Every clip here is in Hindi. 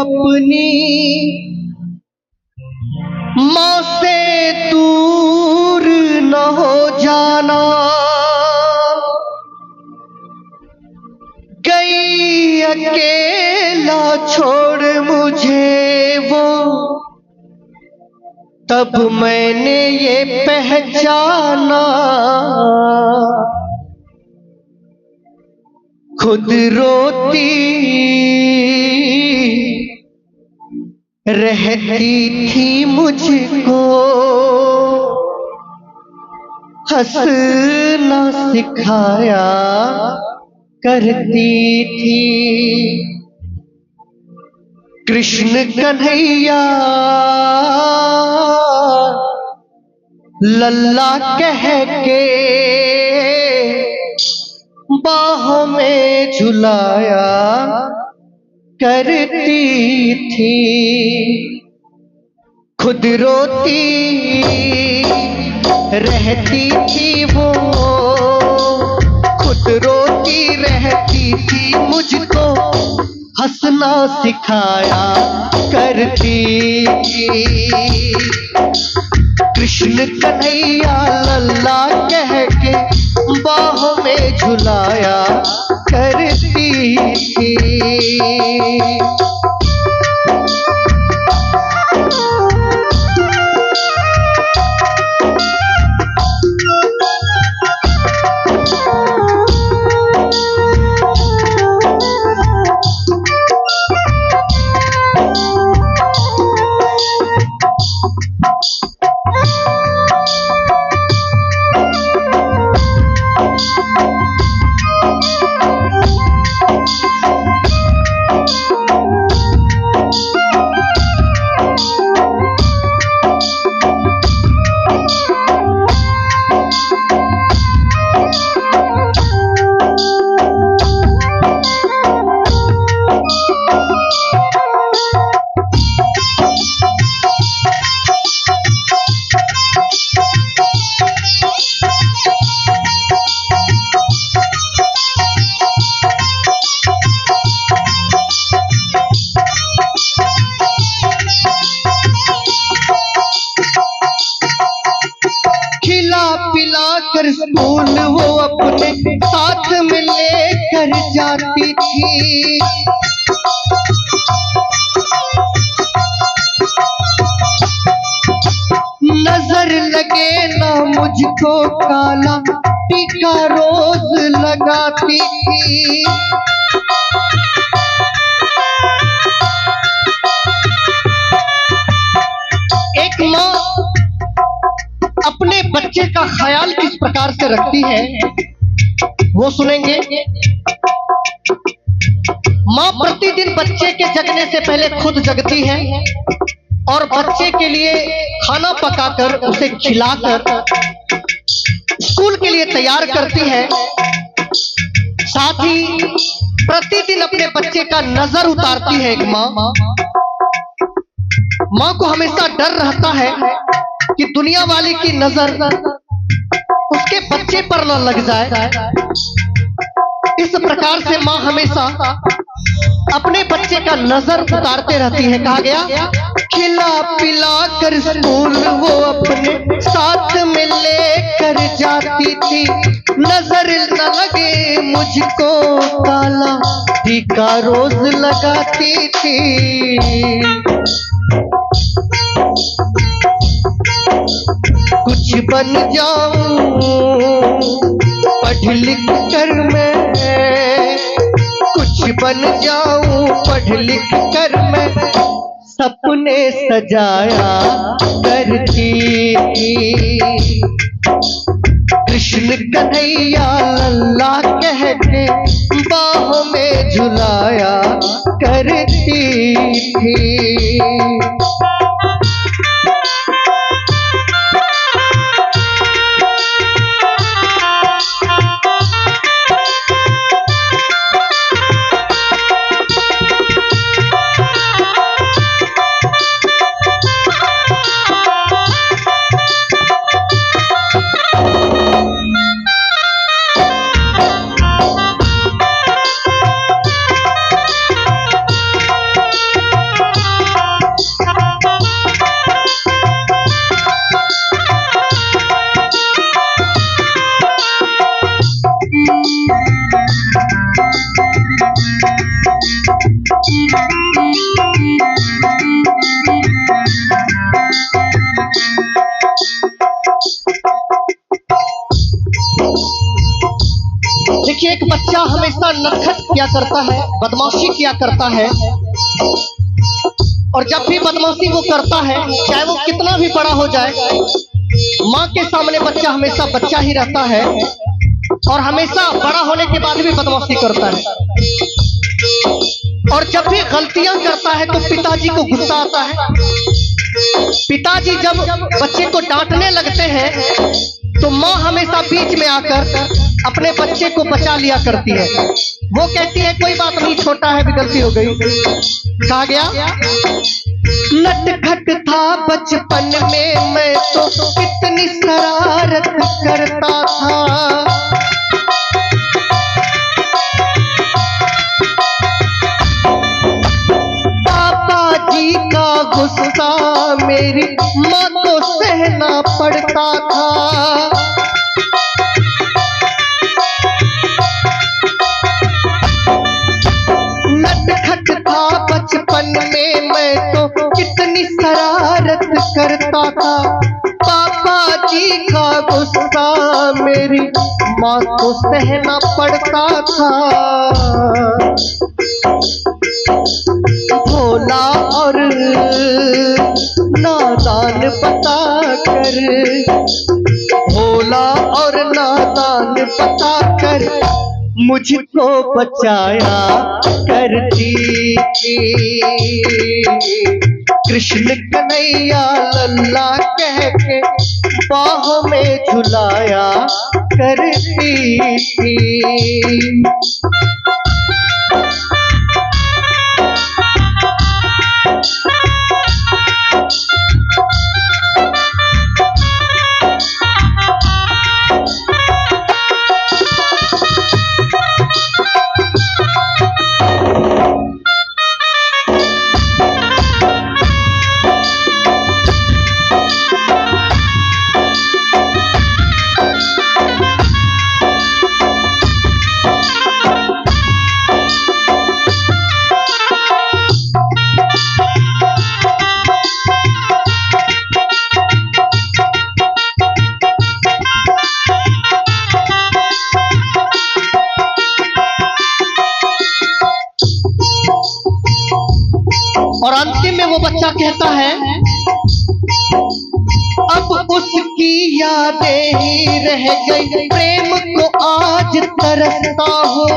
अपनी माँ से दूर न हो जाना। गई अकेला छोड़ मुझे वो, तब मैंने ये पहचाना। खुद रोती रहती थी मुझको, हंसना सिखाया करती थी। कृष्ण कन्हैया लल्ला कह के बाहों में झुलाया करती थी। खुद रोती रहती थी वो, खुद रोती रहती थी मुझको, हंसना सिखाया करती थी। कृष्ण कन्हैया लल्ला कह के बाहों में झुलाया करती थी। स्कूल वो अपने साथ में लेकर जाती थी। नजर लगे ना मुझको काला टीका रोज लगाती थी। एक माँ अपने बच्चे का ख्याल किस प्रकार से रखती है वो सुनेंगे। माँ प्रतिदिन बच्चे के जगने से पहले खुद जगती है और बच्चे के लिए खाना पकाकर उसे खिलाकर स्कूल के लिए तैयार करती है। साथ ही प्रतिदिन अपने बच्चे का नजर उतारती है। एक माँ को हमेशा डर रहता है कि दुनिया वाले की नजर उसके बच्चे पर न लग जाए। इस प्रकार से माँ हमेशा अपने बच्चे का नजर उतारते रहती है। कहा गया खिला पिला कर स्कूल वो अपने साथ में लेकर जाती थी। नजर न लगे मुझको काला टीका रोज लगाती थी। कुछ बन जाऊं पढ़ लिख कर मैं, कुछ बन जाऊं पढ़ लिख कर मैं, सपने सजाया करती थी। कृष्ण कन्हैया लल्ला कह के बाहों में झुलाया करती थी। हमेशा नटखट किया करता है, बदमाशी किया करता है। और जब भी बदमाशी वो करता है, चाहे वो कितना भी बड़ा हो जाए, माँ के सामने बच्चा हमेशा बच्चा ही रहता है और हमेशा बड़ा होने के बाद भी बदमाशी करता है। और जब भी गलतियां करता है तो पिताजी को गुस्सा आता है। पिताजी जब बच्चे को डांटने लगते हैं तो माँ हमेशा बीच में आकर अपने बच्चे को बचा लिया करती है। वो कहती है कोई बात नहीं, छोटा है भी, गलती हो गई। कहा गया नटखट था बचपन में मैं तो कितनी शरारत करता था। पापा जी का गुस्सा मेरी माँ को सहना पड़ता था। नटखट था बचपन में मैं तो कितनी शरारत करता था। पापा जी का गुस्सा मेरी माँ को सहना पड़ता था। भोला और नादान बताकर, भोला और नादान बताकर मुझको बचाया करती थी। कृष्ण कन्हैया लल्ला कह के बाहों में झुलाया करती थी। और अंतिम में वो बच्चा कहता है अब उसकी यादें ही रह गई, प्रेम को आज तरसता हूँ।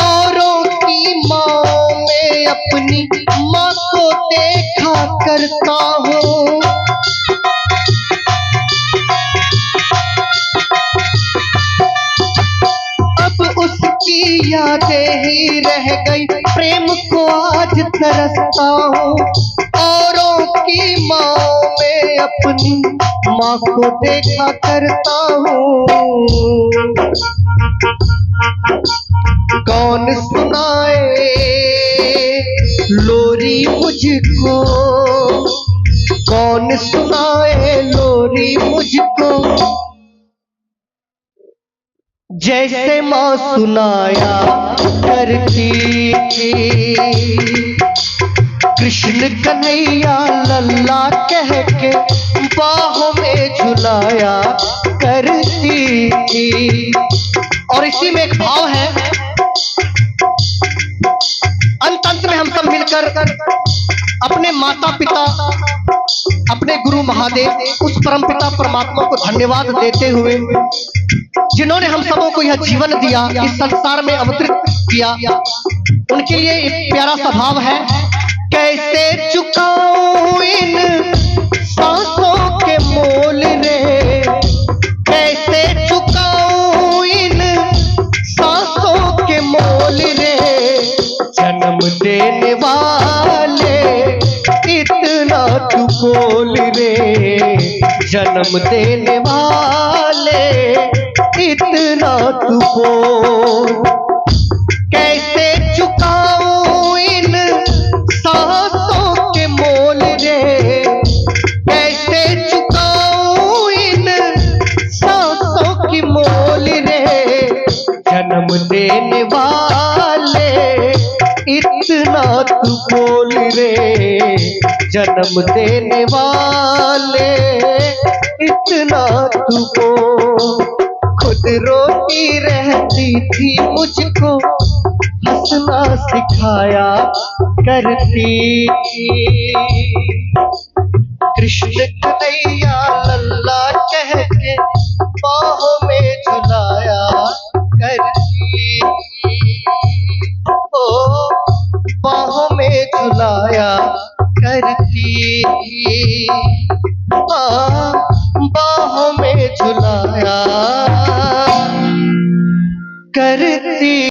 औरों की माँ में अपनी माँ को देखा करता हूँ। उसकी यादें ही रह गई, प्रेम को आज तरसता हूँ। औरों की माँ में अपनी माँ को देखा करता हूँ। कौन सुनाए लोरी मुझको, कौन सुनाए लोरी मुझको, जैसे माँ सुनाया करती थी। कृष्ण कन्हैया लल्ला कह के बाहों में झुलाया करती थी। और इसी में एक भाव है, अंत अंत में हम सब मिलकर अपने माता पिता, अपने गुरु महादेव, उस परम पिता परमात्मा को धन्यवाद देते हुए जिन्होंने हम सबों को यह जीवन दिया, इस संसार में अवतरित किया, उनके लिए एक प्यारा सा भाव है। कैसे चुकाऊं इन सांसों के मोल रे, कैसे चुकाऊं इन सांसों के मोल रे, जन्म देने वाले इतना तू बोल रे, जन्म देने वाले इतना तू बोल। कैसे चुकाऊं इन सांसों के मोल रे, कैसे चुकाऊं इन सांसों की मोल रे, जन्म देने वाले इतना तू बोल रे, जन्म देने वाले इतना तू खुद रोती रहती थी, मुझको हंसना सिखाया करती। कृष्ण कन्हैया लल्ला कह के बाहों में झुलाया करती, ओ बाहों में झुलाया करती, बाहों में झुलाया करती।